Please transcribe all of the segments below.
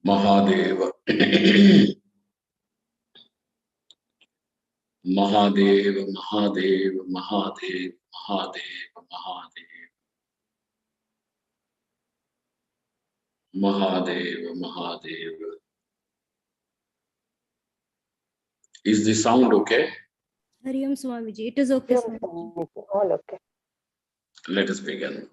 Mahadev Mahadev Mahadev Mahadev Mahadev Mahadev Mahadev Mahadev. Is the sound okay? Hari Om Swamiji. It is okay, Swamiji. All okay. Let us begin.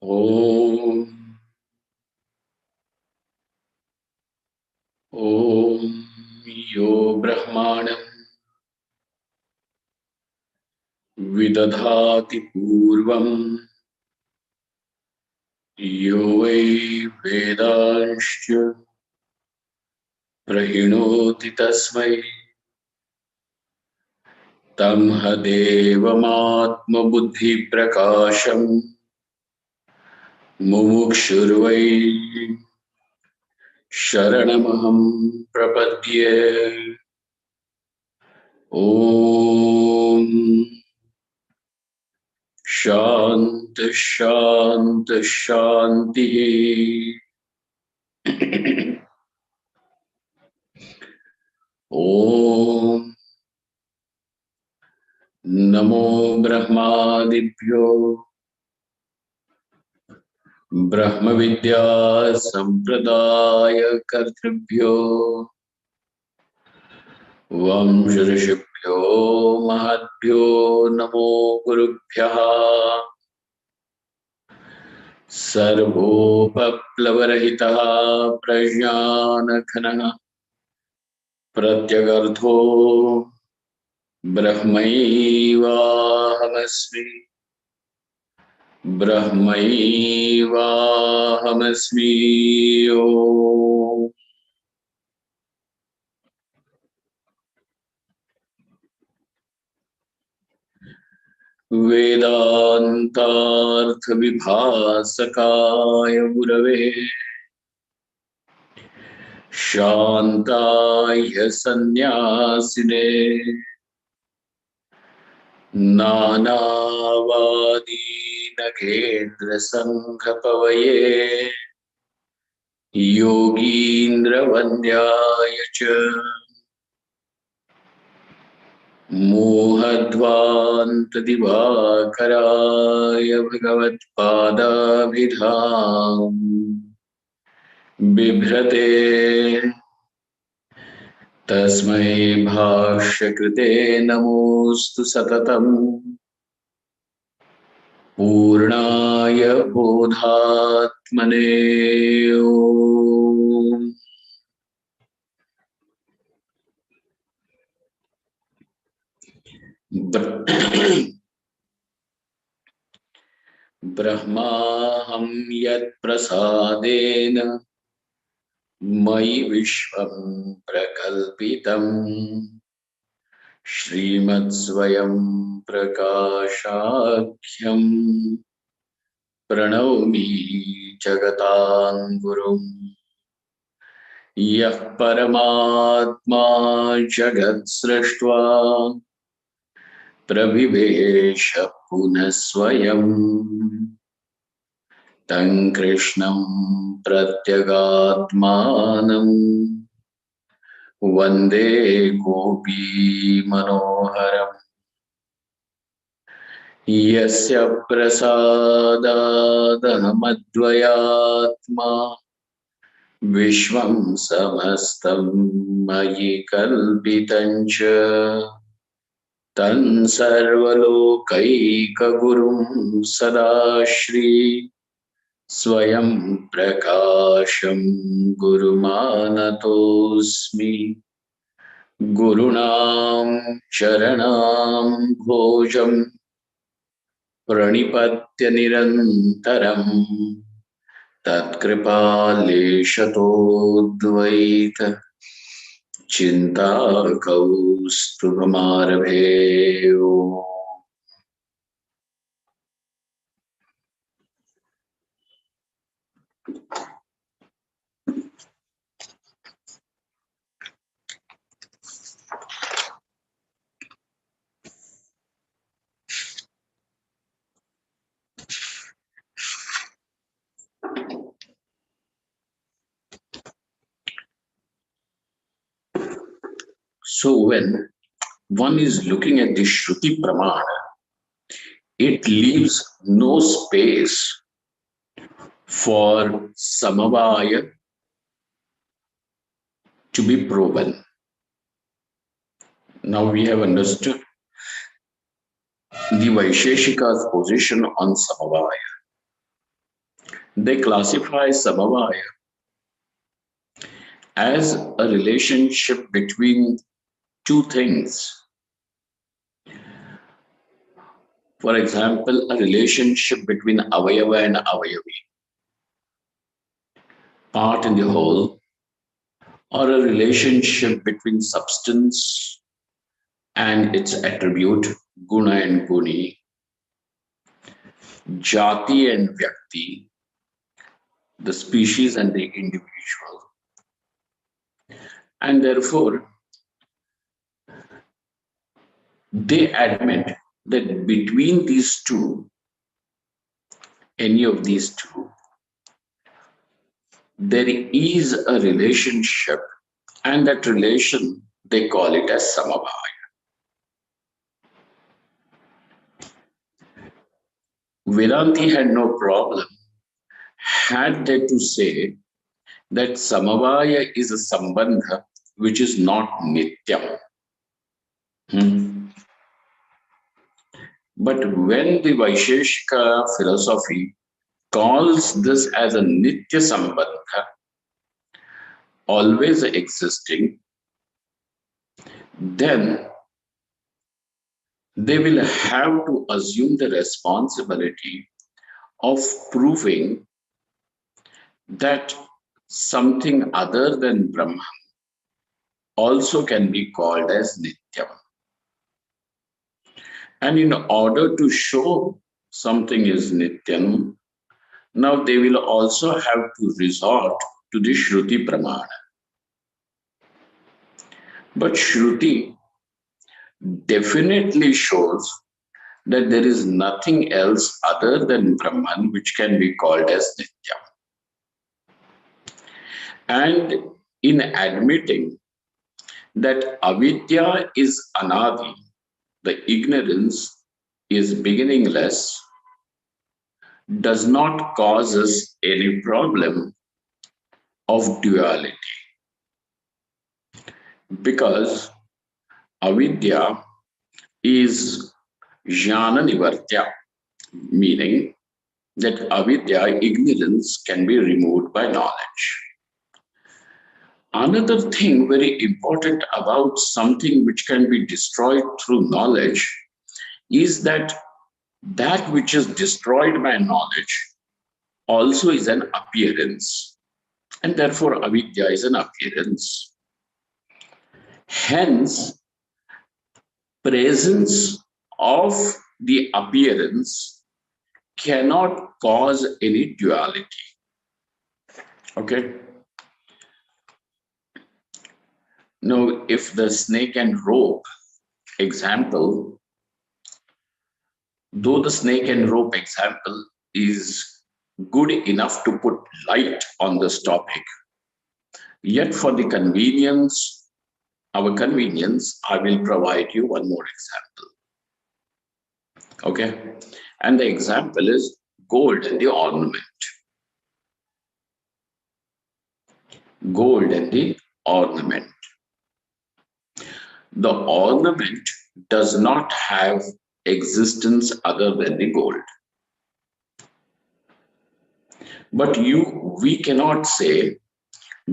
Om Yo Brahmanam Vidadhati Purvam Yo Vai Vedanscha Prahinoti Tasmai Tamha Devamatma Buddhi Prakasham Mumukshurvai Sharanamaham Prapadye. Om Shanti Shanti Shanti. Om Namo Brahmadibhyo Brahma Vidya Sampradaya Kartribhyo Vamshirishibhyo Mahatbhyo Namo Gurubhyaha Sarvopaplavarahitaha Prajnanakhanah Pratyagartho Brahmaivahamasmi Brahmaivahamasmi. Om. Vedantartha vibhasakaya gurave Shantaya sannyasine Nanavadi Nagendra Sanghapavaye Yogindra Vandyaya Cha Mohadvanta Divakaraya Bhagavat Padabhidham Bibhrate Tasmai Bhashyakrite Namostu Satatam Purnaya Bodhatmane. Om. Brahmaham yat prasadena Mayi Vishwam Prakalpitam Srimad Swayam Prakashakhyam Pranavami Jagatan Gurum Yah Paramatma Jagat Srashtva Prabhivesha Punaswayam Tan Krishnam Pratyagatmanam Vande Gopi Manoharam Yasya Prasadadahamadvayatma Vishwam Samastam Mayi Kalpitancha Tan Sarvalokaika Gurum Sadashri Swayam Prakasham Gurumanatosmi Gurunam Charanam Bhojam Pranipatya Nirantaram Tatkripa Chinta Kaustubhamarabhe. So when one is looking at the Shruti Pramana, it leaves no space for Samavaya to be proven. Now we have understood the Vaisheshika's position on Samavaya. They classify Samavaya as a relationship between two things. For example, a relationship between Avayava and Avayavi, part and the whole, or a relationship between substance and its attribute, guna and guni, jati and vyakti, the species and the individual. And therefore, they admit that between these two, any of these two, there is a relationship, and that relation they call it as samavaya. Vedanti had no problem had they to say that samavaya is a sambandha which is not nityam. But when the Vaisheshika philosophy calls this as a nitya sambandha, always existing, then they will have to assume the responsibility of proving that something other than Brahman also can be called as Nityam. And in order to show something is Nityam, now they will also have to resort to the Shruti Pramana. But Shruti definitely shows that there is nothing else other than Brahman which can be called as Nityam. And in admitting that avidya is anadi, the ignorance is beginningless, does not cause us any problem of duality. Because avidya is jnana nivartya, meaning that avidya, ignorance, can be removed by knowledge. Another thing very important about something which can be destroyed through knowledge is that that which is destroyed by knowledge also is an appearance, and therefore avidya is an appearance. Hence, presence of the appearance cannot cause any duality. Okay. Now, if the snake and rope example, though the snake and rope example is good enough to put light on this topic, yet for the convenience, our convenience, I will provide you one more example. Okay. And the example is gold and the ornament. Gold and the ornament. The ornament does not have existence other than the gold. But we cannot say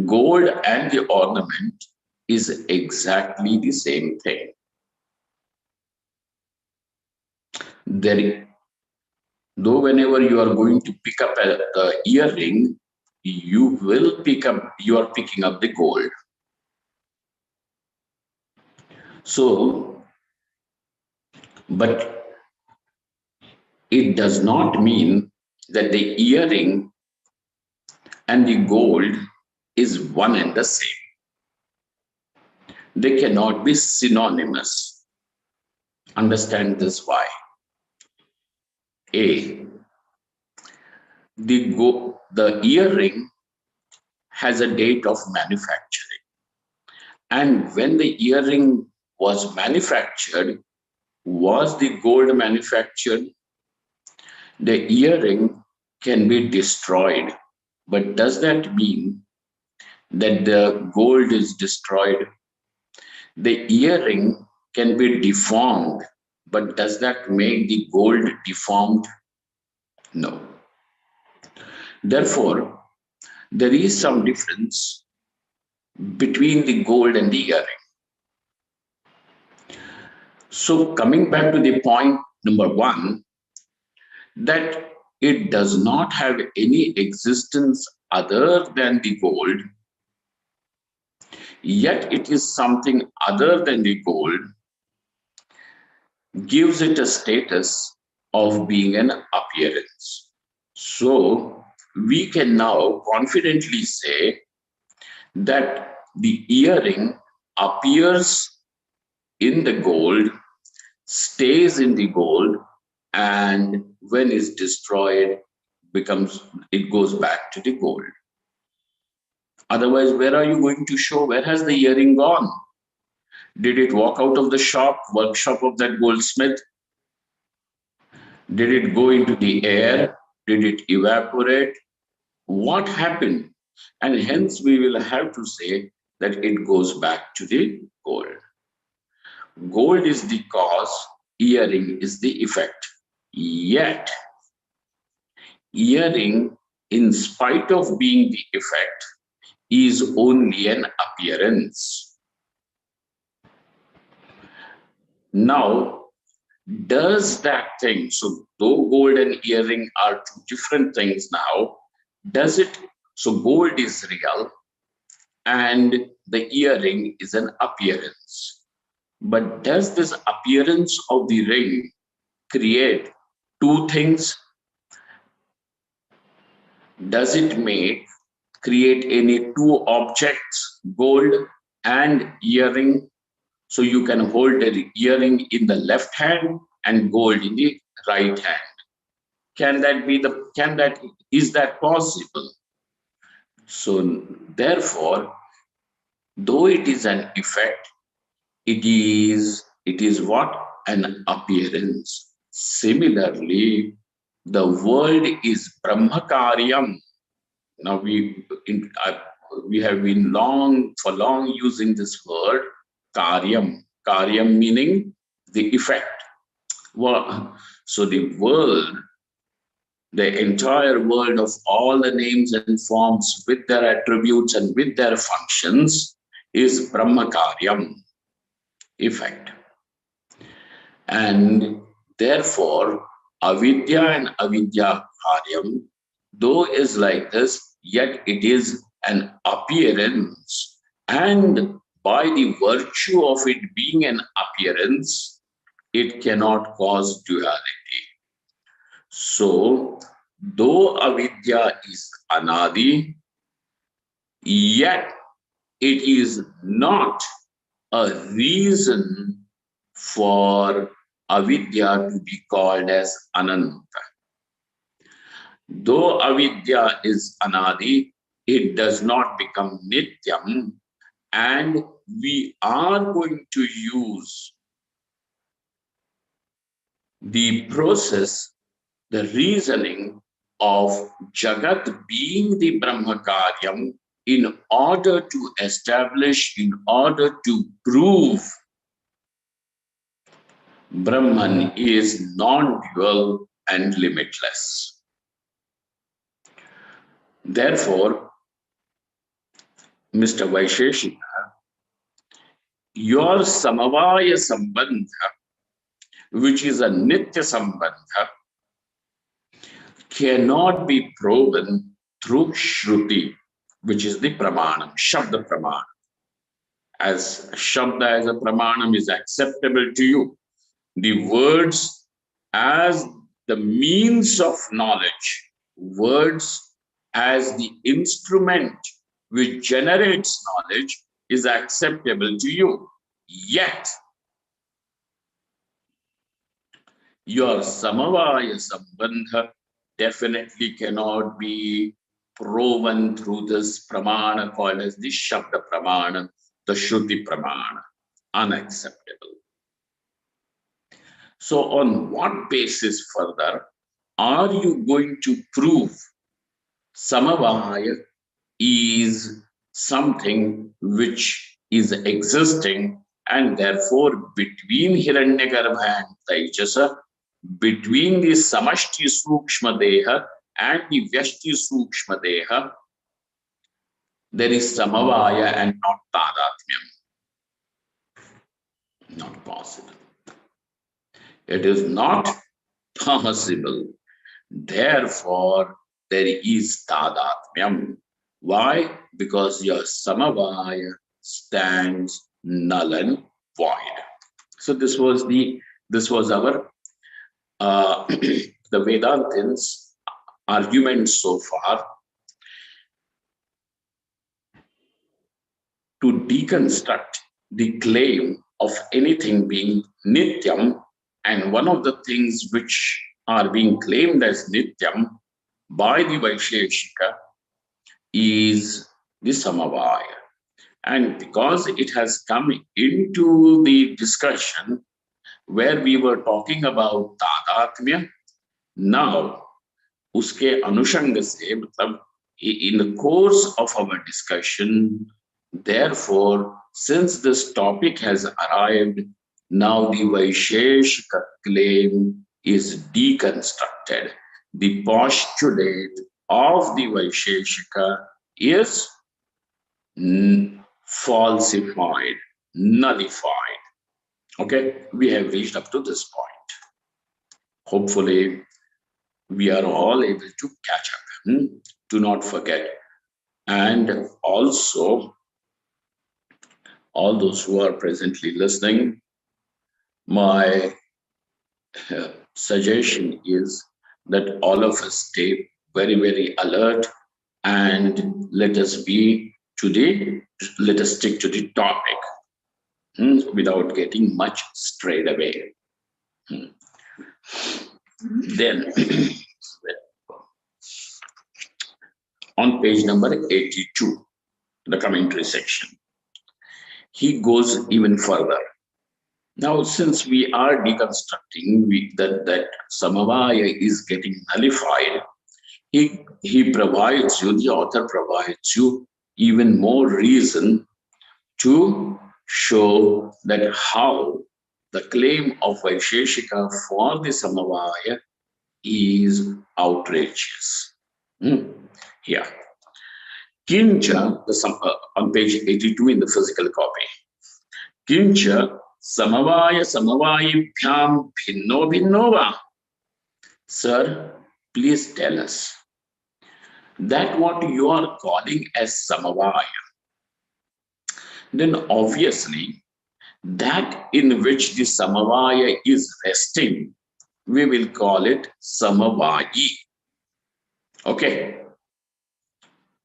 gold and the ornament is exactly the same thing. Though whenever you are going to pick up the earring, you are picking up the gold. So, but it does not mean that the earring and the gold is one and the same. They cannot be synonymous. Understand this why. A, the earring has a date of manufacturing. And when the earring was manufactured, was the gold manufactured? The earring can be destroyed, but does that mean that the gold is destroyed? The earring can be deformed, but does that make the gold deformed? No. Therefore, there is some difference between the gold and the earring. So, coming back to the point number one, that it does not have any existence other than the gold, yet it is something other than the gold, gives it a status of being an appearance. So, we can now confidently say that the earring appears in the gold, stays in the gold, and when it's destroyed, it goes back to the gold. Otherwise, where are you going to show? Where has the earring gone? Did it walk out of the workshop of that goldsmith? Did it go into the air? Did it evaporate? What happened? And hence we will have to say that it goes back to the gold. Gold is the cause, earring is the effect. Yet, earring, in spite of being the effect, is only an appearance. Now, does that thing, so though gold and earring are two different things now, does it, so gold is real and the earring is an appearance. But does this appearance of the ring create two things? Does it create any two objects, gold and earring? So you can hold the earring in the left hand and gold in the right hand. Is that possible? So therefore, though it is an effect, it is what? An appearance. Similarly, the world is Brahmakaryam. Now we have been for long using this word karyam. Karyam meaning the effect. Well, so the world, the entire world of all the names and forms with their attributes and with their functions is Brahmakaryam, effect. And therefore, avidya and avidya karyam, though is like this, yet it is an appearance. And by the virtue of it being an appearance, it cannot cause duality. So, though avidya is anadi, yet it is not a reason for avidya to be called as ananta. Though avidya is anadi, it does not become nityam, and we are going to use the process, the reasoning of Jagat being the Brahmakaryam in order to establish, in order to prove Brahman is non-dual and limitless. Therefore, Mr. Vaisheshika, your Samavaya Sambandha, which is a Nitya Sambandha, cannot be proven through Shruti, which is the Pramanam, Shabda Pramanam. As Shabda as a Pramanam is acceptable to you, the words as the means of knowledge, words as the instrument which generates knowledge is acceptable to you. Yet, your Samavaya Sambandha definitely cannot be proven through this Pramana called as the Shabda Pramana, the Shruti Pramana. unacceptable. So on what basis further are you going to prove Samavaya is something which is existing, and therefore between Hiranyagarbha and Taijasa, between the Samashti Sukshma Deha and the Vyashti Sukshma Deha, there is Samavaya and not Tadatmyam. Not possible. It is not possible. Therefore, there is Tadatmyam. Why? Because your Samavaya stands null and void. So this was our the Vedantins argument so far to deconstruct the claim of anything being Nityam, and one of the things which are being claimed as Nityam by the Vaisheshika is the Samavaya. And because it has come into the discussion where we were talking about Tadatmya, now uske anushang se, matlab, in the course of our discussion, therefore, since this topic has arrived, now the Vaisheshika claim is deconstructed. The postulate of the Vaisheshika is falsified, nullified. Okay, we have reached up to this point. Hopefully, we are all able to catch up. Do not forget. And also, all those who are presently listening, my suggestion is that all of us stay very, very alert, and let us stick to the topic without getting much strayed away. Then, on page number 82, the commentary section, he goes even further. Now, since we are deconstructing that Samavaya is getting nullified, he provides you, the author provides you even more reason to show that how the claim of Vaisheshika for the Samavaya is outrageous. Here. Kincha, on page 82 in the physical copy. Kincha Samavaya Samavayibhyam Bhinno Bhinno va. Sir, please tell us that what you are calling as Samavaya, then obviously that in which the Samavaya is resting, we will call it Samavayi. Okay.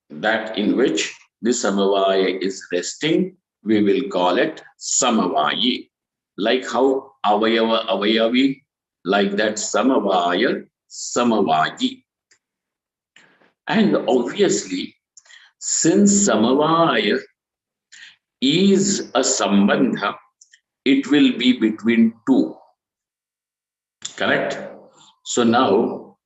That in which the Samavaya is resting, we will call it Samavayi. Like how Avayava Avayavi, like that Samavaya, Samavayi. And obviously, since Samavaya is a Sambandha, it will be between two. Correct? So now,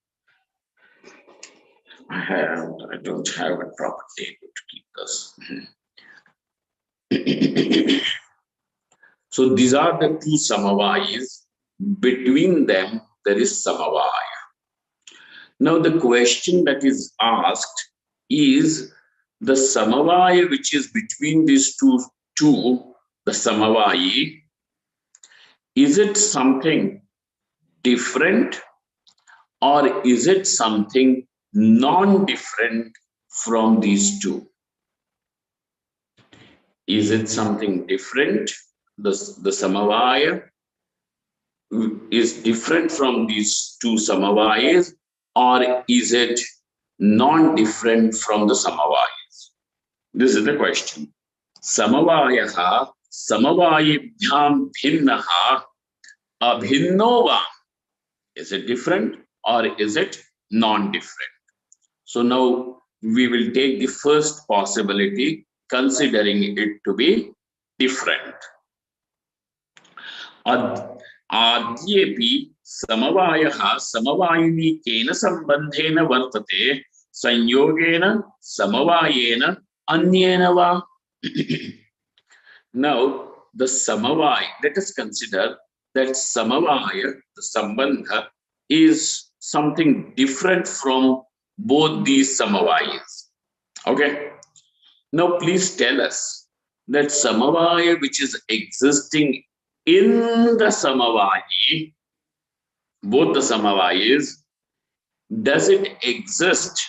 I don't have a proper table to keep this. So these are the two Samavayas. Between them, there is Samavaya. Now the question that is asked is the Samavaya which is between these two, the Samavayi, is it something different or is it something non-different from these two? Is it something different? The Samavaya is different from these two Samavayas, or is it non-different from the Samavayas? This is the question. Samavayaha Samavayibhyam Bhinnaha Abhinno va. Is it different or is it non-different? So now we will take the first possibility, considering it to be different. आद्येपि समवायः समवायिनी केन सम्बन्धेन वर्तते संयोगेन समवायेन अन्येन वा. Now, the samavaya, let us consider that samavaya, the sambandha, is something different from both these samavayas. Okay. Now, please tell us that samavaya which is existing in the samavayi, both the samavayas, does it exist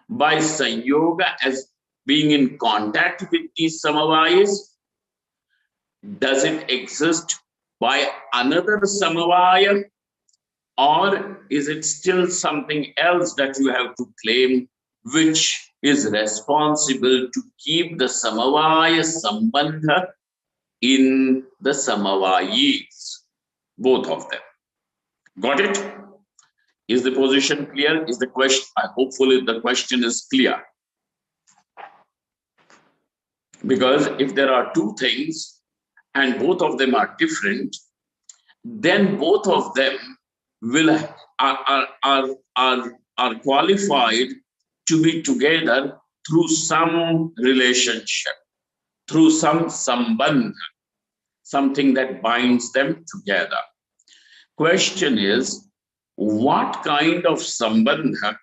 by sanyoga as being in contact with these samavayas? Does it exist by another samavaya, or is it still something else that you have to claim, which is responsible to keep the samavaya sambandha in the samavayis, both of them? Got it? Is the position clear? Is the question? Hopefully, the question is clear. Because if there are two things and both of them are different, then both of them will are qualified to be together through some relationship, through some sambandha, something that binds them together. Question is, what kind of sambandha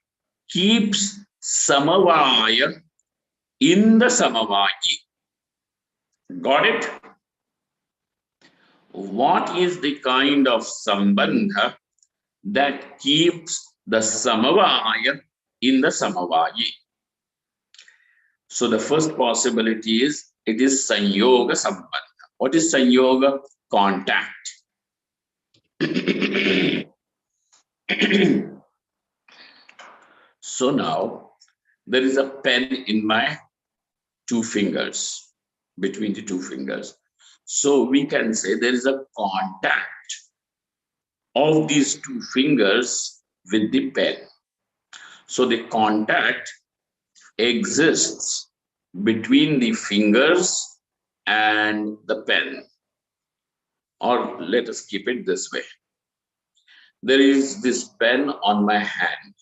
keeps samavaya in the samavayi? Got it? What is the kind of sambandha that keeps the samavaya in the samavayi? So the first possibility is it is sanyoga sambandha. What is sanyoga? Contact. So now there is a pen in my two fingers, between the two fingers. So we can say there is a contact of these two fingers with the pen. So the contact exists between the fingers and the pen. Or let us keep it this way. There is this pen on my hand.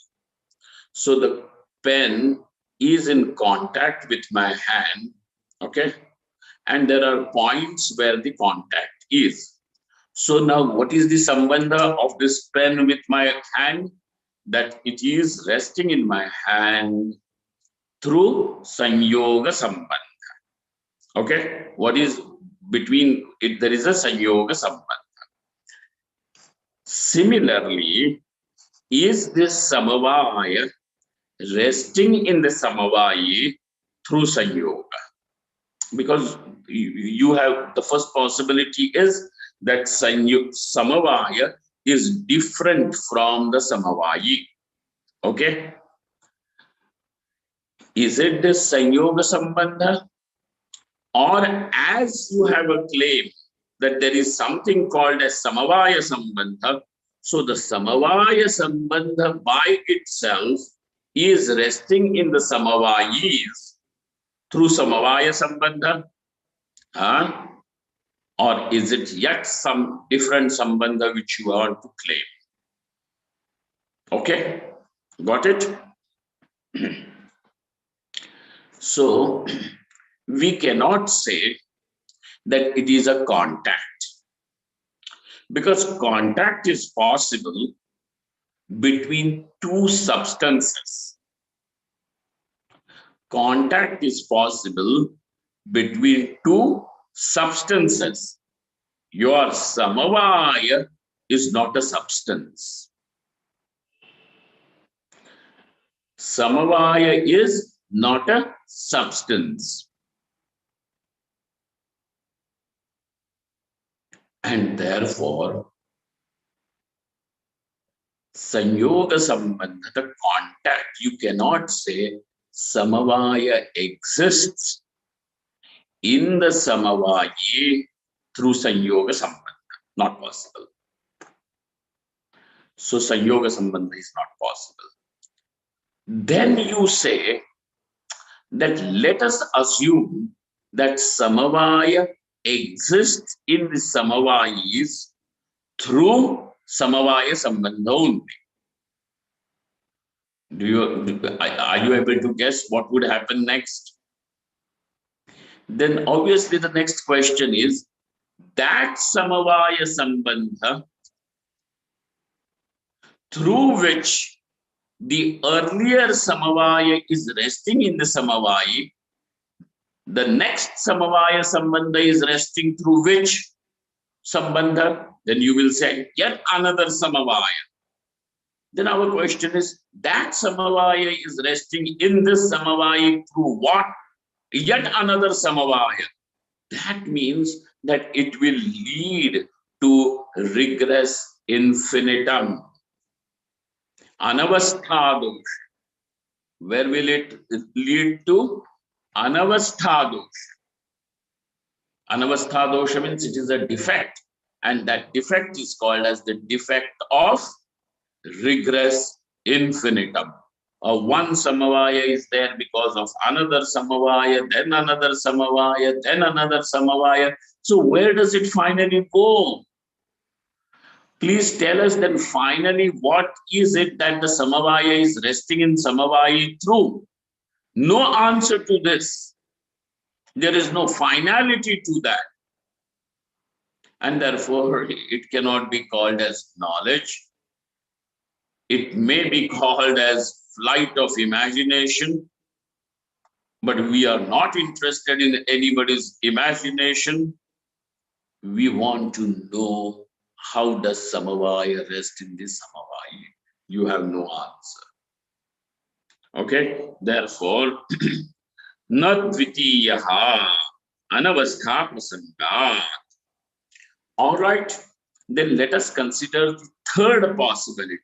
So the pen is in contact with my hand, okay? And there are points where the contact is. So now what is the sambandha of this pen with my hand? That it is resting in my hand through sanyoga sambandha. Okay? What is between it? There is a sanyoga sambandha. Similarly, is this samavaya resting in the samavayi through sanyoga? Because you have the first possibility is that samavaya is different from the samavayi. Okay? Is it the sanyoga sambandha? Or as you have a claim that there is something called as samavaya sambandha, so the samavaya sambandha by itself is resting in the samavayis through samavaya sambandha? Or is it yet some different sambandha which you want to claim? Okay, got it? So we cannot say that it is a contact, because contact is possible between two substances. Contact is possible between two substances. Your samavaya is not a substance. Samavaya is not a substance. And therefore, sanyoga sambandha, the contact, you cannot say samavaya exists in the samavayi through sanyoga sambandha. Not possible. So sanyoga sambandha is not possible. Then you say that let us assume that samavaya exists in the Samavayis through Samavaya Sambandha only. Are you able to guess what would happen next? Then obviously the next question is that Samavaya Sambandha through which the earlier Samavaya is resting in the Samavayi, the next Samavaya Sambandha is resting through which Sambandha? Then you will say yet another Samavaya. Then our question is that Samavaya is resting in this Samavaya through what? Yet another Samavaya. That means that it will lead to regress infinitum. Anavasthadosh. Where will it lead to? Anavasthadosh. Anavasthadosh means it is a defect, and that defect is called as the defect of regress infinitum. One Samavaya is there because of another Samavaya, then another Samavaya, then another Samavaya. So where does it finally go? Please tell us then finally what is it that the Samavaya is resting in Samavaya through? No answer to this. There is no finality to that. And therefore it cannot be called as knowledge. It may be called as flight of imagination, but we are not interested in anybody's imagination. We want to know how does Samavaya rest in this Samavaya. You have no answer. Okay, therefore, Nadvitiyaha Anavastha Prasangat. All right, then let us consider the third possibility,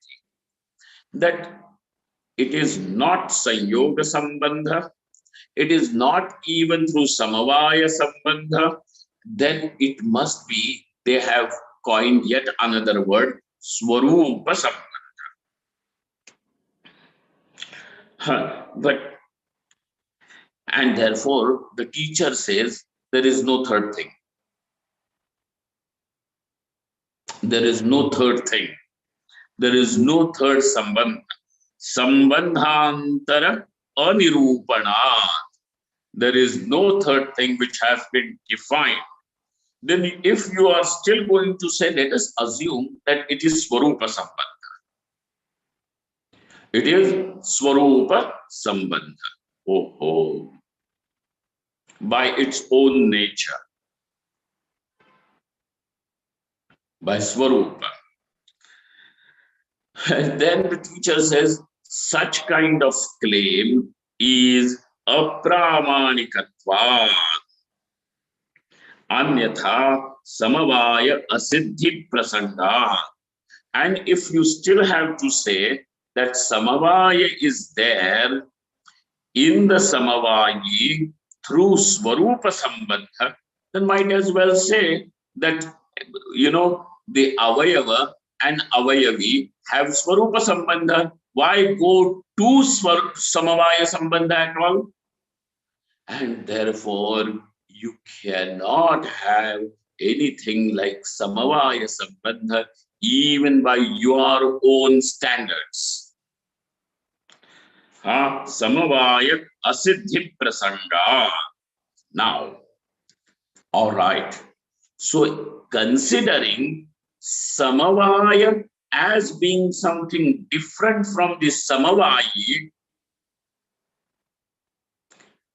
that it is not Sanyoga Sambandha, it is not even through Samavaya Sambandha, then it must be, they have coined yet another word, Swarupa Sambandha. But, and therefore, the teacher says there is no third thing. There is no third thing. There is no third Sambandha. Sambandhantara Anirupana. There is no third thing which has been defined. Then if you are still going to say, let us assume that it is Swarupa Sambandha. It is Swarupa Sambandha. Oh, by its own nature. By Swarupa. And then the teacher says, such kind of claim is apramanikatva. Anyatha samavaya asiddhi prasanga. And if you still have to say that samavaya is there in the samavayi through Swarupa Sambandha, then might as well say that, the avayava and avayavi have Swarupa Sambandha. Why go to Samavaya Sambandha at all? And therefore, you cannot have anything like Samavaya Sambandha even by your own standards. Samavaya Asiddhi Prasanga. Now, all right. So, considering Samavaya as being something different from the Samavayi,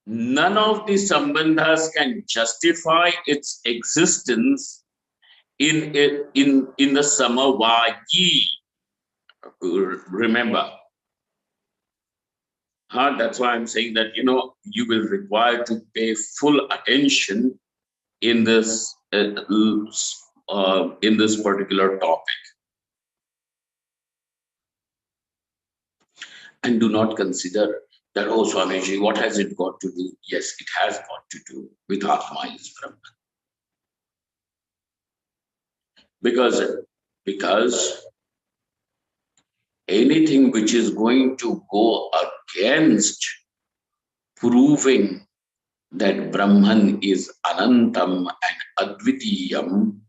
none of the Sambandhas can justify its existence in the Samavayi. Remember. That's why I'm saying that, you will require to pay full attention in this particular topic. And do not consider that, oh, Swamiji, what has it got to do? Yes, it has got to do with Atma is Brahman. Because anything which is going to go against proving that Brahman is Anantam and Advitiyam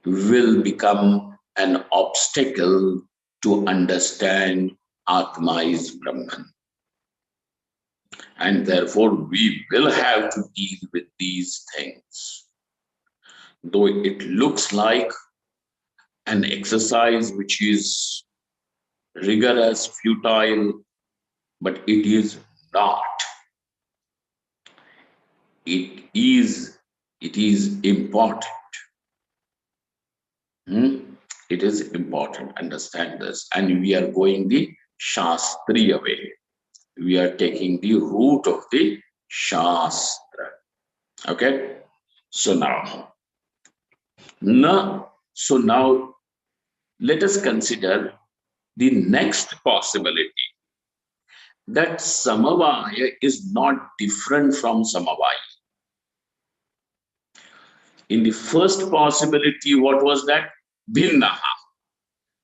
will become an obstacle to understand Atma is Brahman. And therefore, we will have to deal with these things. Though it looks like an exercise which is rigorous, futile, but it is not. It is, it is important. It is important. Understand this. And we are going the Shastriya way. We are taking the root of the Shastra. Okay? So now let us consider the next possibility that Samavaya is not different from Samavaya. In the first possibility, what was that? Bhinnaha.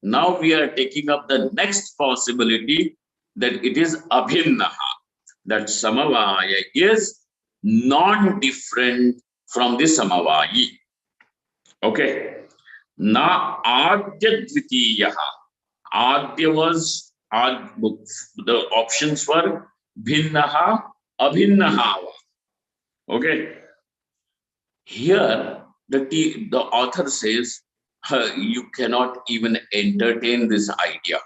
Now we are taking up the next possibility that it is Abhinnaha, that Samavaya is non-different from the Samavayi. Okay. Na Adya Dvitiyaha. Adya was, the options were Bhinnaha, Abhinnaha. Okay. Here, the author says you cannot even entertain this idea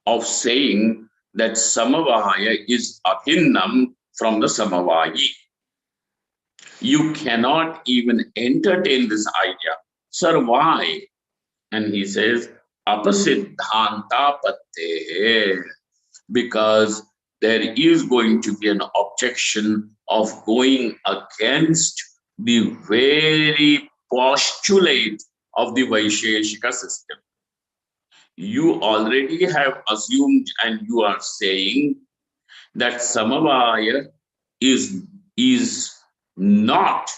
of saying that Samavaya is Abhinnam from the Samavayi. You cannot even entertain this idea. Sir, why? And he says, Apasiddhanta patte, because there is going to be an objection of going against the very postulate of the Vaisheshika system. You already have assumed and you are saying that Samavaya is not,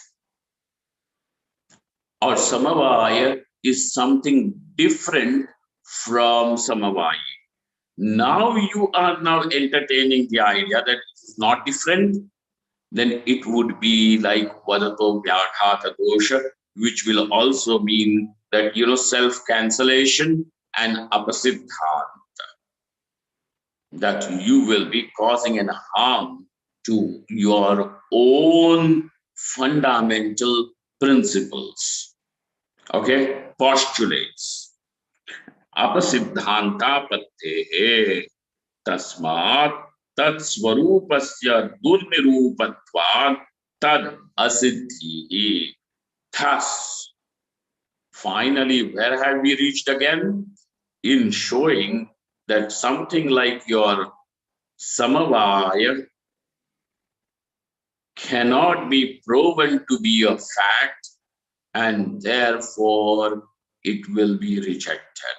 or Samavaya is something different from Samavayi. Now you are now entertaining the idea that it is not different, then it would be like Vadato Vyadhata Dosha, which will also mean that, self-cancellation and Apasiddhanta, that you will be causing an harm to your own fundamental principles. Okay, postulates. Apasiddhanta pattehe tasmat tat swarupasya durnirupatvat tad asiddhi. Thus, finally, where have we reached again? In showing that something like your Samavaya cannot be proven to be a fact, and therefore it will be rejected.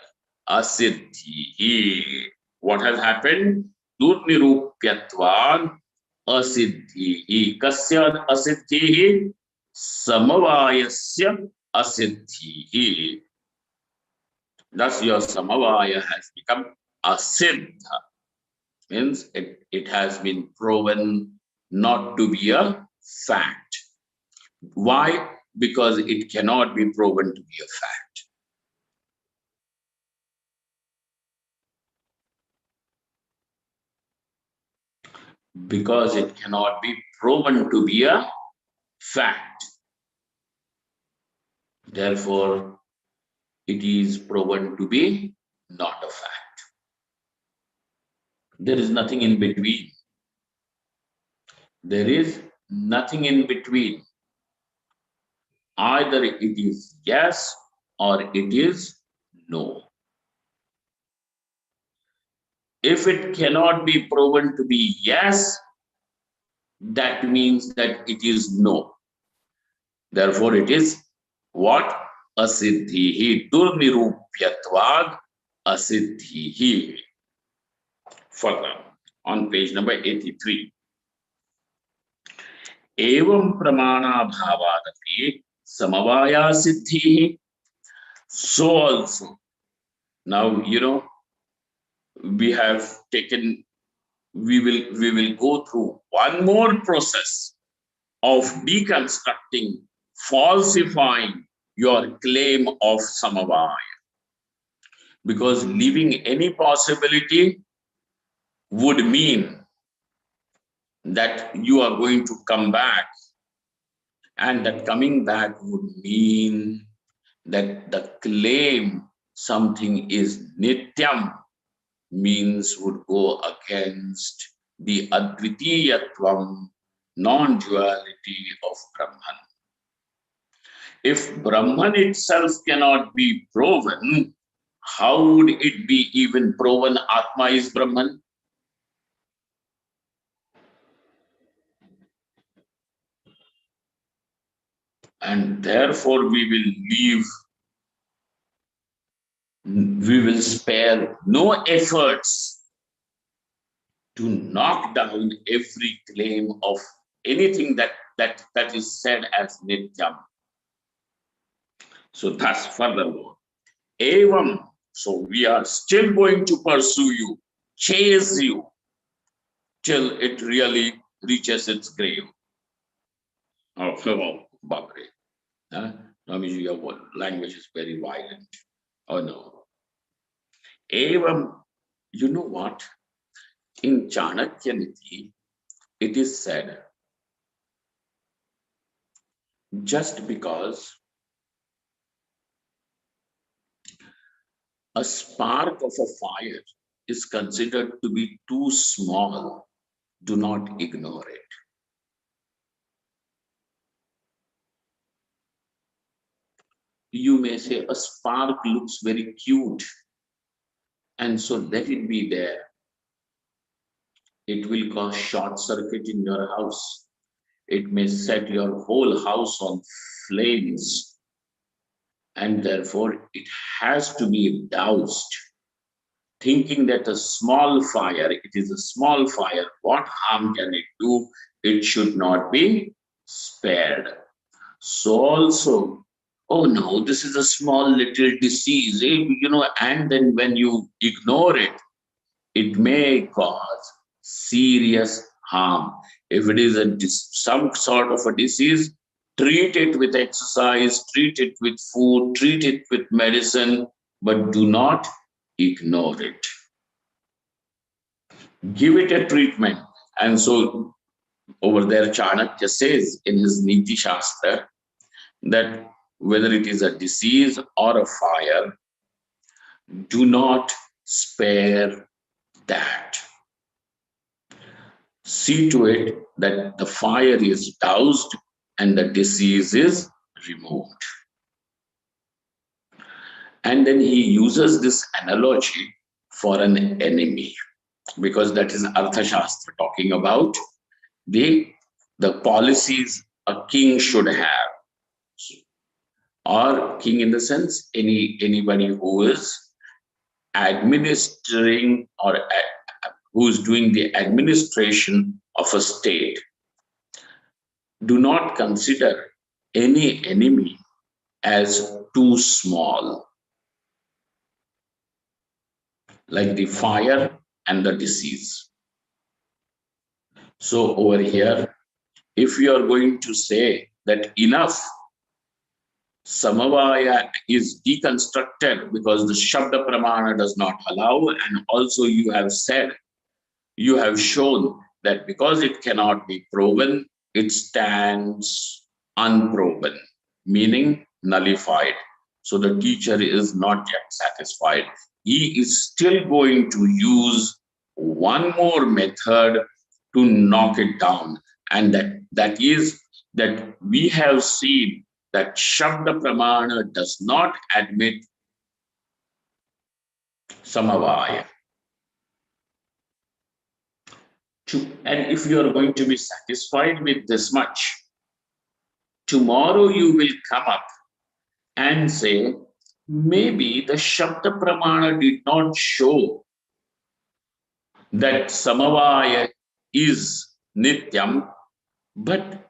Asiddhi. What has happened? Durnirupyatvan asiddhi. Kasya asiddhi? Samavayasya asiddhi. Thus your Samavaya has become asiddha. Means it has been proven not to be a fact. Why? Because it cannot be proven to be a fact. Because it cannot be proven to be a fact. Therefore, it is proven to be not a fact. There is nothing in between. There is nothing in between. Either it is yes or it is no. If it cannot be proven to be yes, that means that it is no. Therefore, it is what? Asiddhihi. Durnirupyatvad asiddhihi. Further, on page number 83. Evam pramana bhavadapi samavaya siddhihi. So also, now, we have taken we will go through one more process of deconstructing, falsifying your claim of samavaya. Because leaving any possibility would mean that you are going to come back, and that coming back would mean that the claim something is nityam means would go against the advitiyatvam, non-duality of Brahman. If Brahman itself cannot be proven, how would it be even proven Atma is Brahman? And therefore we will spare no efforts to knock down every claim of anything that is said as nityam. So that's furthermore. Evam, so we are still going to pursue you, chase you, till it really reaches its grave. Oh, Bakre. Huh? Namiji, your language is very violent. Oh no. Evam, you know what? In Chanakya Niti, it is said, just because a spark of a fire is considered to be too small, do not ignore it. You may say a spark looks very cute, and so let it be there. It will cause short circuit in your house. It may set your whole house on flames, and therefore it has to be doused. Thinking that a small fire, it is a small fire, what harm can it do? It should not be spared. So also, oh no, this is a small little disease, and then when you ignore it, it may cause serious harm. If it is some sort of a disease, treat it with exercise, treat it with food, treat it with medicine, but do not ignore it. Give it a treatment. And so over there, Chanakya says in his Niti Shastra that whether it is a disease or a fire, do not spare that. See to it that the fire is doused and the disease is removed. And then he uses this analogy for an enemy, because that is Arthashastra talking about the policies a king should have, or king in the sense anybody who is administering or who's doing the administration of a state. Do not consider any enemy as too small, like the fire and the disease. So over here, if you are going to say that enough, Samavaya is deconstructed because the Shabda Pramana does not allow, and also you have said, you have shown that because it cannot be proven, it stands unproven, meaning nullified. So the teacher is not yet satisfied. He is still going to use one more method to knock it down, and that is that we have seen that Shabda Pramana does not admit Samavaya. And if you are going to be satisfied with this much, tomorrow you will come up and say, maybe the Shabda Pramana did not show that Samavaya is Nityam, but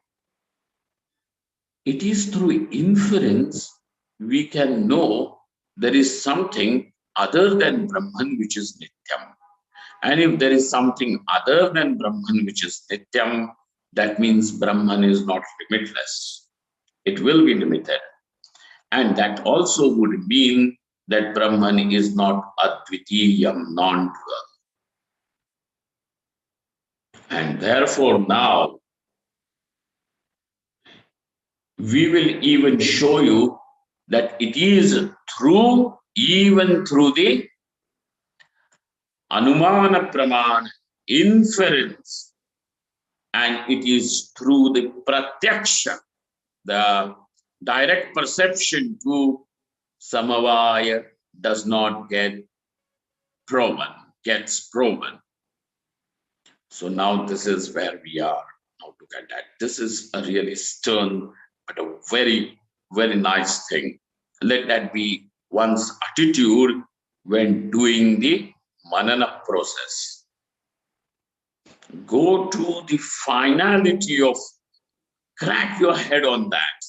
it is through inference we can know there is something other than Brahman which is Nityam. And if there is something other than Brahman, which is Nityam, that means Brahman is not limitless. It will be limited. And that also would mean that Brahman is not Advitiyam, non-dual. And therefore now, we will even show you that it is true even through the Anumana Praman, inference, and it is through the Pratyaksha, the direct perception to Samavaya does not gets proven. So now this is where we are. Now look at that. This is a really stern, but a very, very nice thing. Let that be one's attitude when doing the manana process. Go to the finality of, crack your head on that.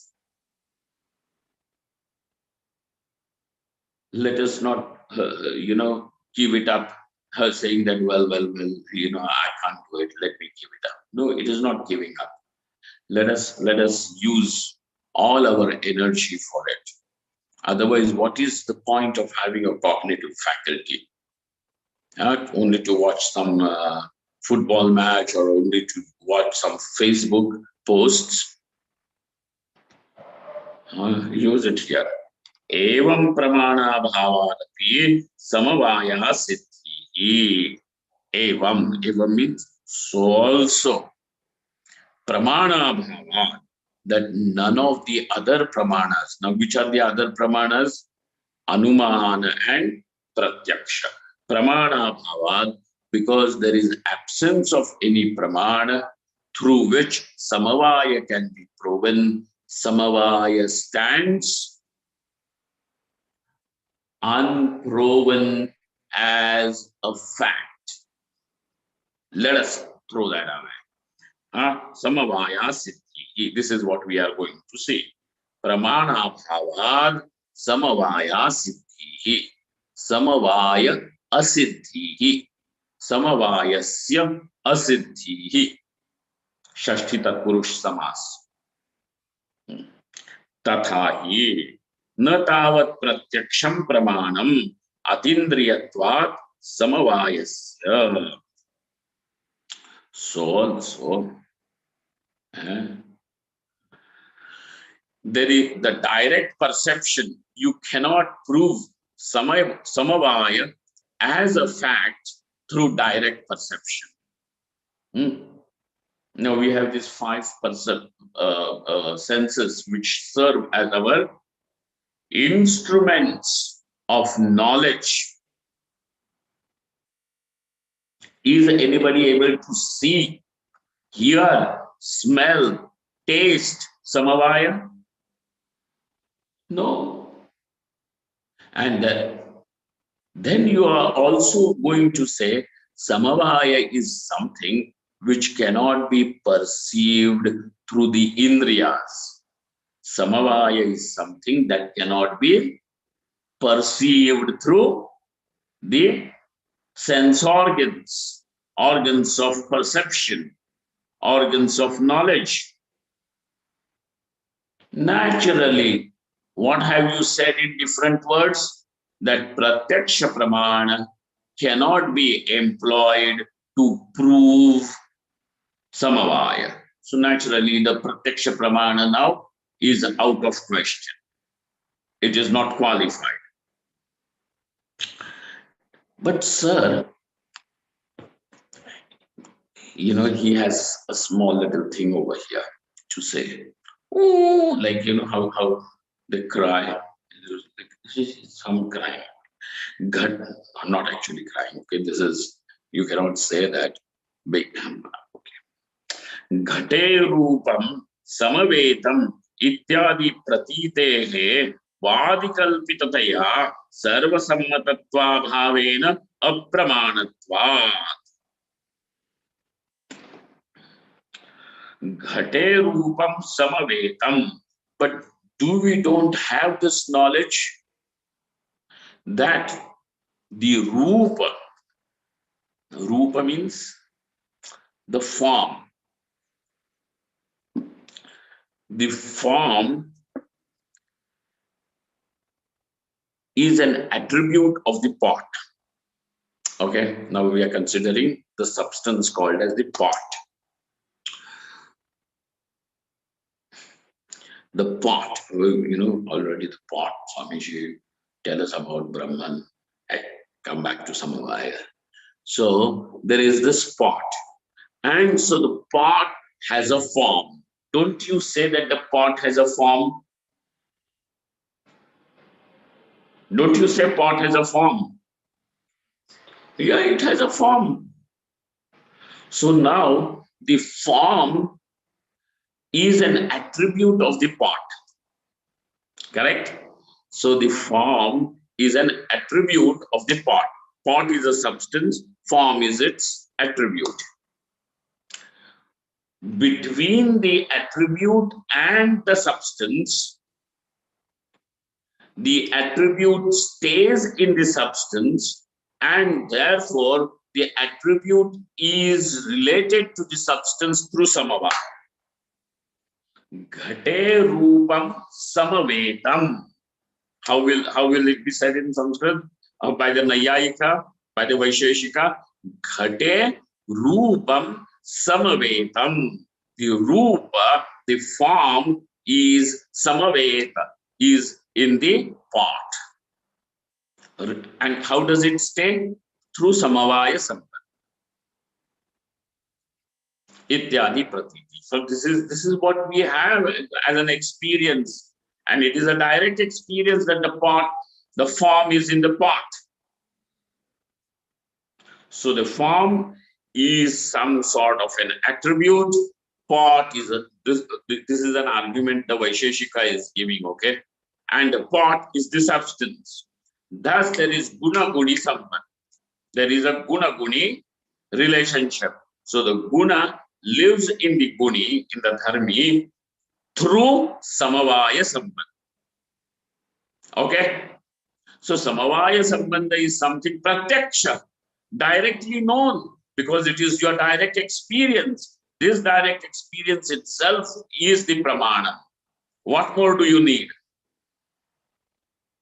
Let us not, give it up, saying that, well, I can't do it. Let me give it up. No, it is not giving up. Let us use all our energy for it. Otherwise, what is the point of having a cognitive faculty? Only to watch some football match or only to watch some Facebook posts? Use it here. Evam pramana bhavadapi samavaya siddhi. Evam means so also. Pramana bhava, that none of the other pramanas. Now, which are the other pramanas? Anumana and Pratyaksha. Pramana bhava, because there is absence of any pramana through which Samavaya can be proven. Samavaya stands unproven as a fact. Let us throw that away. Samavaya siddhi. This is what we are going to see. Pramana bhavad samavaya siddhi. Samavaya asiddhi. Samavayasya asiddhi. Shashti Tatpurush Samas. Tathahi na tavat pratyaksham pramanam atindriyatvat samavayasya. So also, there is the direct perception. You cannot prove samavaya as a fact through direct perception. Now we have these 5 senses which serve as our instruments of knowledge. Is anybody able to see, hear, smell, taste samavaya? No. And then you are also going to say samavaya is something which cannot be perceived through the indriyas. Samavaya is something that cannot be perceived through the sense organs, organs of perception, organs of knowledge. Naturally, what have you said in different words? That pratyaksha pramana cannot be employed to prove samavaya. So naturally, the pratyaksha pramana now is out of question. It is not qualified. But sir, he has a small little thing over here to say. Oh, like how they cry. Some crying. God, I'm not actually crying. Okay, this is, you cannot say that. Big. Okay. Ghate rupam samavetam ityadi pratitehe vadikalpitataya sarvasammatatva bhavena apramanatvat. Ghate rupam samavetam. But we don't have this knowledge that the rupa, Rupa means the form. The form is an attribute of the pot. Okay, now we are considering the substance called as the pot. The pot, already the pot, Swamiji, tell us about Brahman. I come back to Samavaya. So there is this pot. And so the pot has a form. Don't you say that the pot has a form? Don't you say pot has a form? Yeah, it has a form. So now the form is an attribute of the pot. Correct? So the form is an attribute of the pot. Pot is a substance, form is its attribute. Between the attribute and the substance, the attribute stays in the substance, and therefore the attribute is related to the substance through samavaya. Ghate rupam samavetam. How will it be said in Sanskrit? By the Nayayika, by the Vaisheshika? Ghate rupam samavetam. The rupa, the form is samaveta, is in the pot. And how does it stay? Through samavaya sambandha. Ityadi pratiti. So this is what we have as an experience, and it is a direct experience that the form is in the pot. So the form is some sort of an attribute. Pot is this is an argument the Vaisheshika is giving, okay? And the pot is the substance. Thus there is guna guni sambandha. There is a guna guni relationship. So the guna lives in the guni, in the dharmi, through samavaya sambandha. Okay? So samavaya sambandha is something pratyaksha, directly known, because it is your direct experience. This direct experience itself is the pramana. What more do you need?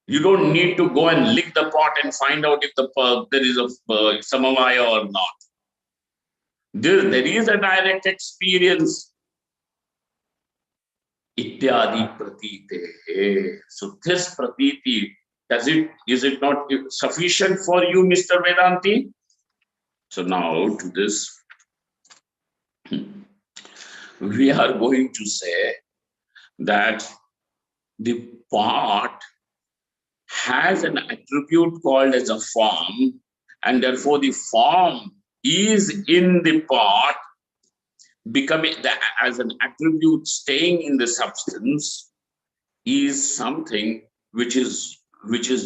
You don't need to go and lick the pot and find out if there is a samavaya or not. There is a direct experience. Ityadi pratite. So this pratiti, is it not sufficient for you, Mr. Vedanti? So now to this, we are going to say that the pot has an attribute called as a form, and therefore the form is in the pot, becoming as an attribute staying in the substance, is something which is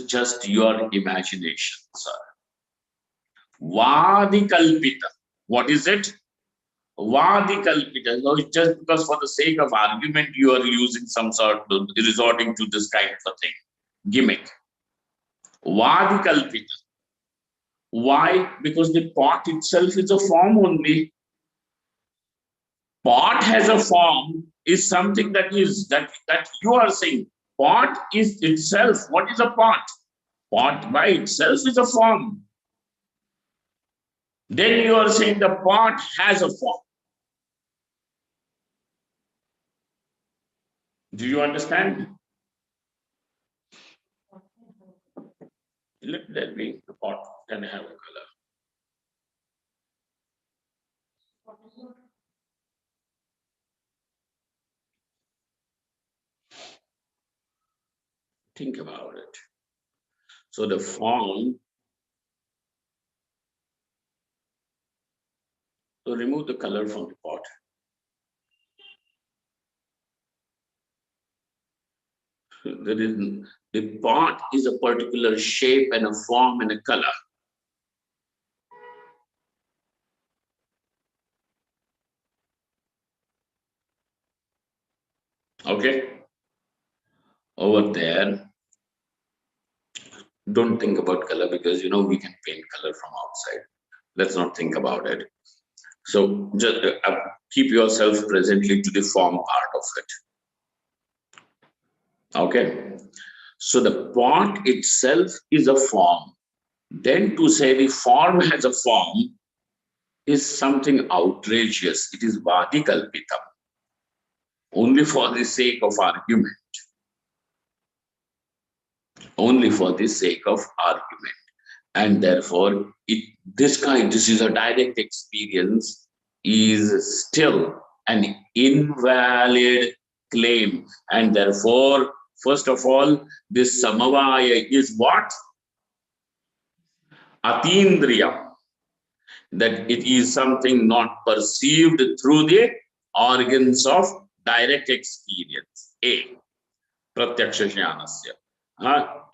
just your imagination, sir. Vadi kalpita. What is it? Vadi kalpita. No, just because for the sake of argument you are using some sort of resorting to this kind of a thing. Gimmick. Vadi kalpita. Why? Because the pot itself is a form only. Pot has a form is something that you are saying. Pot is itself. What is a pot? Pot by itself is a form. Then you are saying the pot has a form. Do you understand? Let me, the pot can have a color. Think about it. So the form, so remove the color from the pot. The pot is a particular shape and a form and a color. Okay? Over there, don't think about color because we can paint color from outside. Let's not think about it. So just keep yourself presently to the form part of it. Okay. So the pot itself is a form. Then to say the form has a form is something outrageous. It is vadikalpitam, only for the sake of argument. Only for the sake of argument. And therefore, this is a direct experience, is still an invalid claim. And therefore, first of all, this samavaya is what? Atindriyam. That it is something not perceived through the organs of direct experience. A. Pratyaksha jnanasya.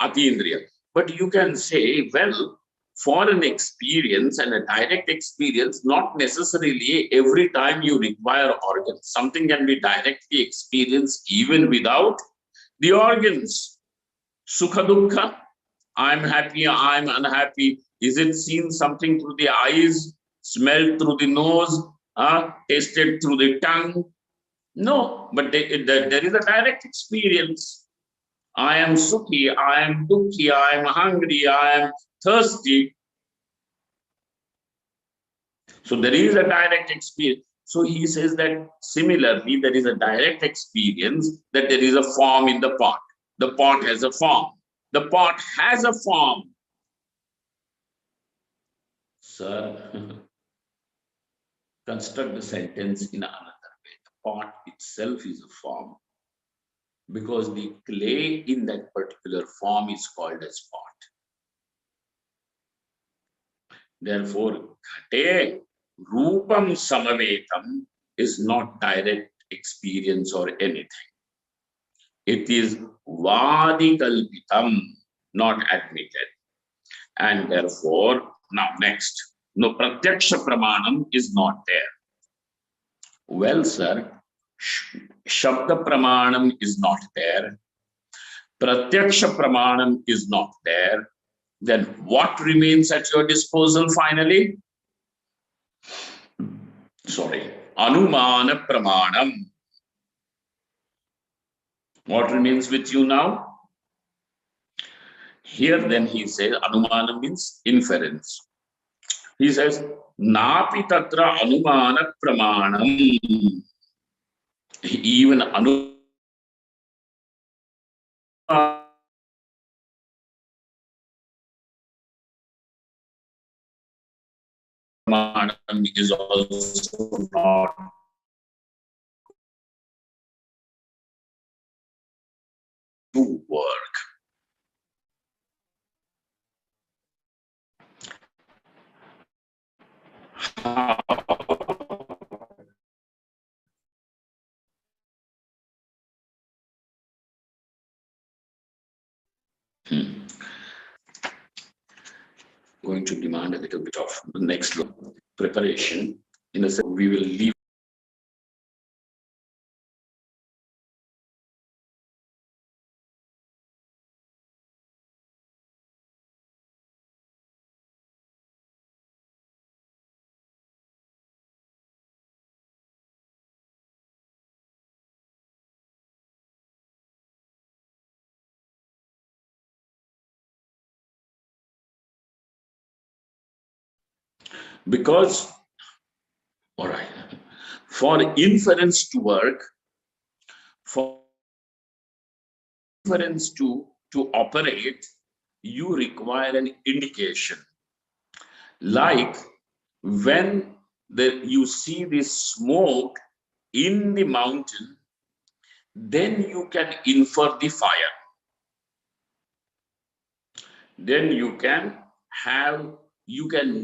Atindriya. But you can say, well, for an experience and a direct experience, not necessarily every time you require organs. Something can be directly experienced even without the organs. Sukha dukkha. I'm happy, I'm unhappy. Is it seen something through the eyes, smelled through the nose, tasted through the tongue? No, but there is a direct experience. I am sukhi, I am dukhi, I am hungry, I am thirsty. So there is a direct experience. So he says that similarly, there is a direct experience that there is a form in the pot. The pot has a form. The pot has a form. Sir, construct the sentence in another way. The pot itself is a form because the clay in that particular form is called as pot. Therefore, ghate rupam samavetam is not direct experience or anything. It is vadikalpitam, not admitted. And therefore, now next, no pratyaksha pramanam is not there. Well, sir, Shabda Pramanam is not there. Pratyaksha Pramanam is not there. Then what remains at your disposal finally? Sorry, Anumana Pramanam. What remains with you now? Here then he says, Anumana means inference. He says, Napi Tatra Anumana Pramanam. Even Anumana is also not to work. Going to demand a little bit of the next preparation. In a sense, we will leave. Because, all right, for inference to work, for inference to operate, you require an indication. Like when you see this smoke in the mountain, then you can infer the fire. Then you can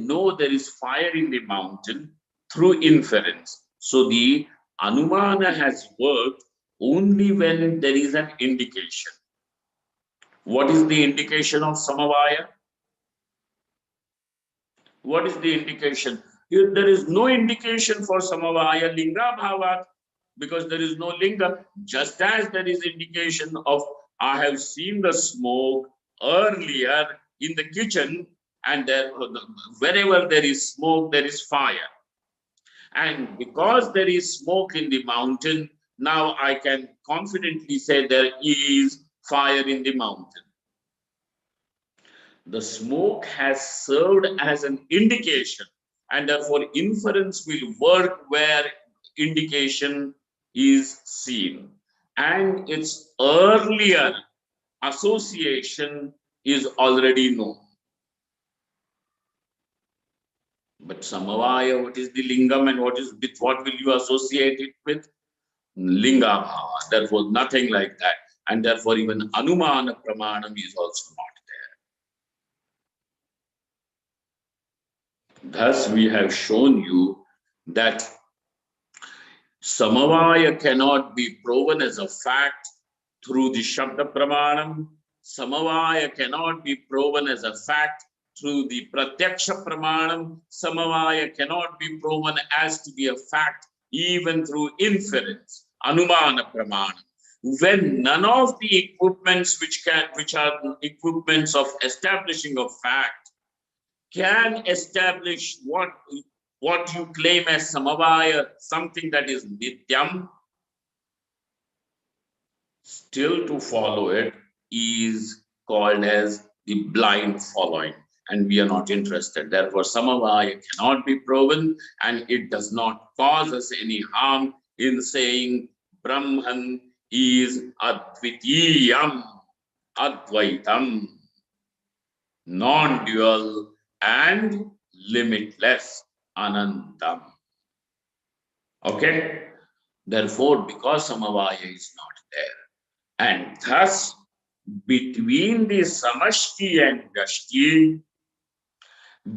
know there is fire in the mountain through inference. So the Anumana has worked only when there is an indication. What is the indication of Samavaya? What is the indication? Here, there is no indication for Samavaya Linga Bhavat because there is no Linga. Just as there is indication of I have seen the smoke earlier in the kitchen, and wherever there is smoke, there is fire. And because there is smoke in the mountain, now I can confidently say there is fire in the mountain. The smoke has served as an indication, and therefore inference will work where indication is seen. And its earlier association is already known. But Samavaya, what is the lingam and what will you associate it with? Linga bhava. Therefore, nothing like that. And therefore, even Anumana Pramanam is also not there. Thus, we have shown you that Samavaya cannot be proven as a fact through the Shabda Pramanam. Samavaya cannot be proven as a fact through the Pratyaksha Pramanam. Samavaya cannot be proven as to be a fact even through inference, Anumana Pramanam. When none of the equipments which are equipments of establishing a fact can establish what you claim as Samavaya, something that is Nityam, still to follow it is called as the blind following, and we are not interested. Therefore, Samavaya cannot be proven, and it does not cause us any harm in saying Brahman is Advitiyam, Advaitam, non-dual and limitless, Anantam. Okay? Therefore, because Samavaya is not there, and thus between the Samashti and Gashti,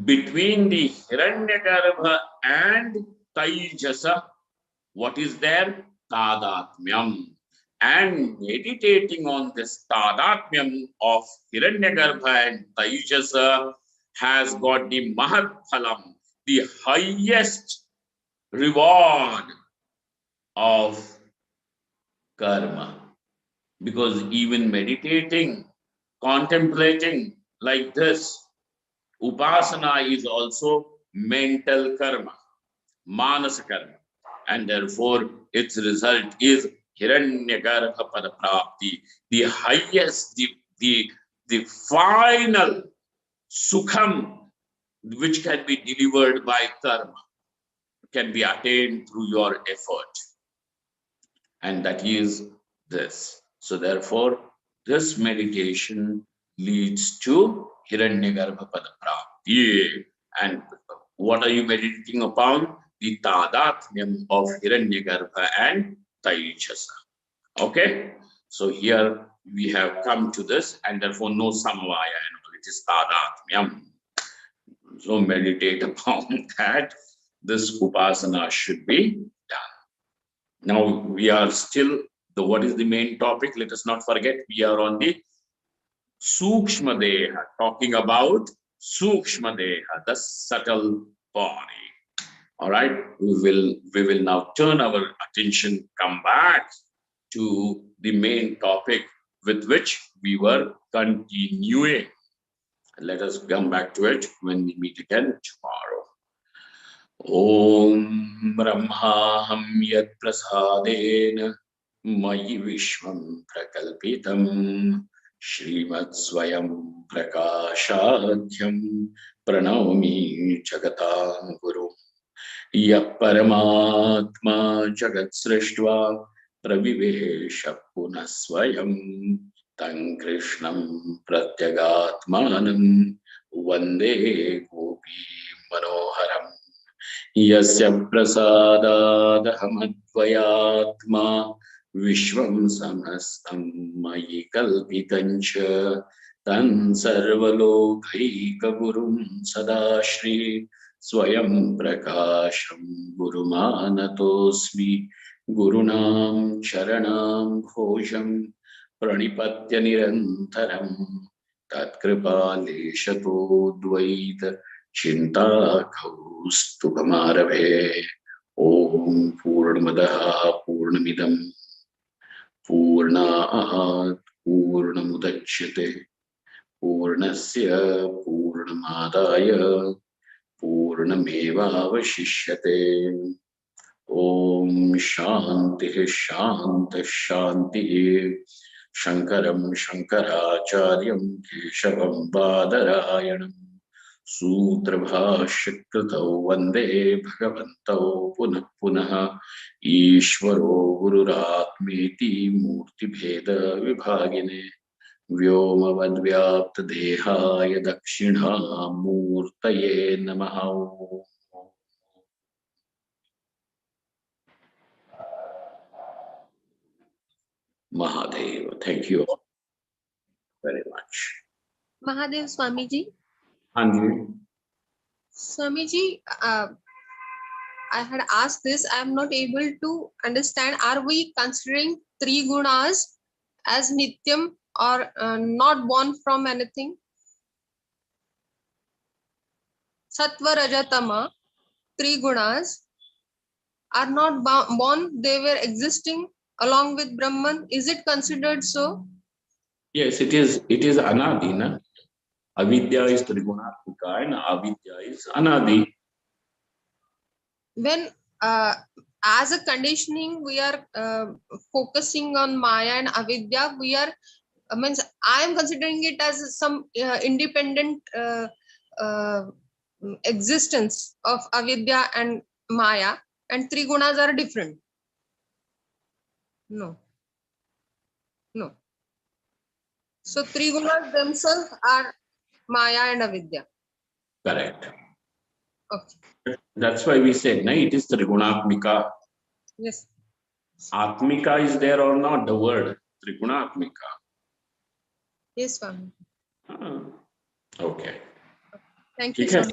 between the Hiranyagarbha and Taijasa, what is there? Tadatmyam. And meditating on this Tadatmyam of Hiranyagarbha and Taijasa has got the Mahat Phalam, the highest reward of karma. Because even meditating, contemplating like this, upasana is also mental karma, manasa karma. And therefore, its result is Hiranyagarbha Padaprapti, the highest, the final sukham which can be delivered by karma, can be attained through your effort. And that is this. So therefore, this meditation leads to Hiranyagarbha Padaprapti. And what are you meditating upon? The Tadatmyam of Hiranyagarbha and Taijasa. Okay? So here we have come to this, and therefore no Samavaya and all. It is Tadatmyam. So meditate upon that. This upasana should be done. Now we are still what is the main topic? Let us not forget, we are on the Sukshma Deha, talking about Sukshma Deha, the subtle body. All right, we will now turn our attention, come back to the main topic with which we were continuing. Let us come back to it when we meet again tomorrow. Om Brahmaham Yat Prasadena Mayi Vishwam Prakalpitam Shrimat Swayam Prakashadhyam Pranavami Jagatam Guru Yap Paramatma Jagat Srishtva Pravivesha Punaswayam Tan Krishnam Pratyagatmanam Vande Gopi Manoharam Yasya prasadadahamadvayatma Vishwam samastam mayi kalpitancha Tan sarvalokaika gurum sadashri Swayam prakasham gurumanatosmi Gurunam charanam bhojam Pranipatya nirantaram Tatkripa dvaita Chinta Kaustubhamarabhe. Om Purnamadaha Purnamidam Purnaat Purnamudachyate पूर्णस्य पूर्णमादाय पूर्णमेवावशिष्यते। ओम शांति शांति शांति। शंकरं शंकराचार्यं केशवं बादरायणं सूत्रभाष्यकृतौ वन्दे भगवन्तौ पुनः पुनः। ईश्वरो गुरुरात्मेति मूर्तिभेद विभागिने व्योमवद्व्याप्तदेहाय दक्षिणामूर्तये नमः। Mahadev, thank you very much. Mahadev Swamiji. Anji. Swamiji, I had asked this. I am not able to understand. Are we considering three gunas as nityam or not born from anything? Sattva, Raja, Tama, three gunas are not born. They were existing along with Brahman. Is it considered so? Yes, it is. It is anadi, na? Avidya is Trigunatmika and avidya is anadi. When as a conditioning we are focusing on Maya and Avidya, we are means I am considering it as some independent existence of Avidya and Maya, and three gunas are different. No. So three gunas themselves are Maya and Avidya. Correct. Okay. That's why we said, na, it is Trigunatmika. Yes. Atmika is there or not, the word Trigunatmika. Yes, Swami. Okay. Thank you, Swami.